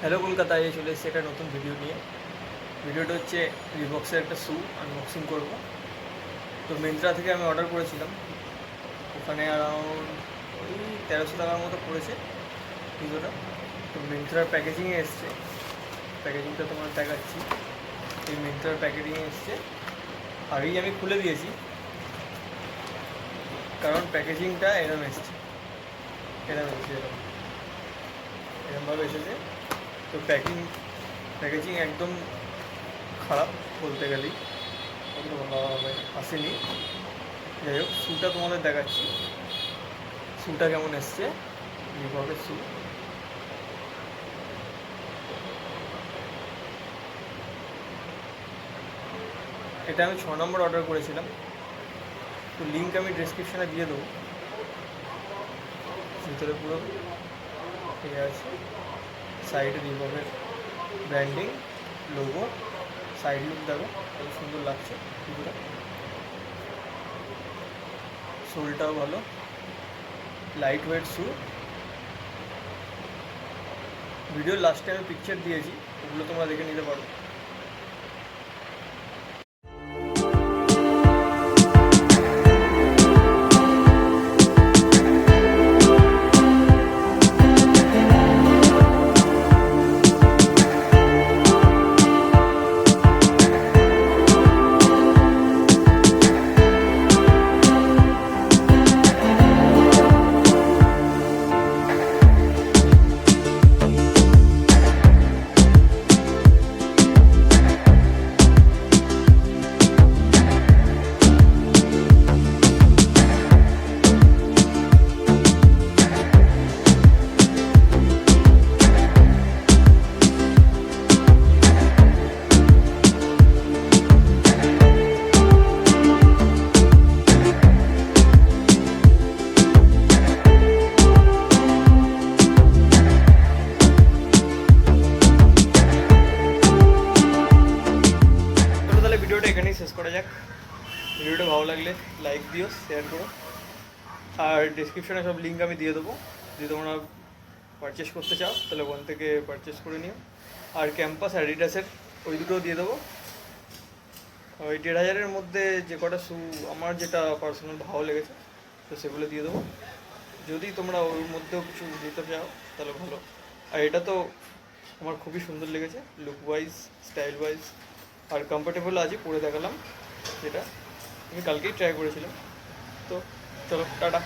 Hello কলকাতায় চলে এসেছে একটা নতুন ভিডিও নিয়ে। ভিডিওটা হচ্ছে রিবক্সের একটা শ্যু আনবক্সিং করব। তো মিন্ত্রা থেকে আমি অর্ডার করেছিলাম, ওখানে অ্যারাউন্ড ওই 1300 টাকার মতো পড়েছে জুতোটা। তো মিন্ত্রার প্যাকেজিংয়ে এসছে, প্যাকেজিংটা তোমার দেখাচ্ছি। এই মিন্ত্রার প্যাকেজিংয়ে এসছে, আগেই আমি খুলে দিয়েছি কারণ প্যাকেজিংটা এরম এসছে, এরমভাবে এসেছে। তো প্যাকেজিং একদম খারাপ বলতে গেলেই, অত ভালোভাবে আসেনি। যাই হোক, শ্যুটা তোমাদের দেখাচ্ছি, শ্যুটা কেমন এসছে। রিবকের শ্যু, এটা আমি 6 নম্বর অর্ডার করেছিলাম। তো লিঙ্ক আমি ডিসক্রিপশানে দিয়ে দেবো। ভিতরে পুরো ঠিক আছে, সাইডে রিবকের ব্র্যান্ডিং, লোগো, সাইড লুক দেখো কত সুন্দর লাগছে জুতোটা। সোলটাও ভালো, লাইট ওয়েট শ্যু। ভিডিওর লাস্টে আমি পিকচার দিয়েছি, ওগুলো তোমরা দেখে নিতে পারো। ভিডিওটা এখানেই শেষ করা যাক। ভিডিওটা ভালো লাগলে লাইক দিও, শেয়ার করো, আর ডিসক্রিপশনে সব লিঙ্ক আমি দিয়ে দেবো। যদি তোমরা পারচেস করতে চাও তাহলে ওখান থেকে পারচেস করে নিও। আর ক্যাম্পাস অ্যাডিডাসের ওই দুটোও দিয়ে দেবো। ওই 1500-এর মধ্যে যে কটা শ্যু আমার যেটা পার্সোনাল ভালো লেগেছে, তো সেগুলো দিয়ে দেবো। যদি তোমরা ওর মধ্যেও কিছু দিতে চাও তাহলে ভালো। আর এটা তো আমার খুবই সুন্দর লেগেছে, লুক ওয়াইজ, স্টাইল ওয়াইজ, আর কমফোর্টেবল আছে। পরে দেখালাম, যেটা আমি কালকেই ট্রাই করেছিলাম। তো চলো, টাটা।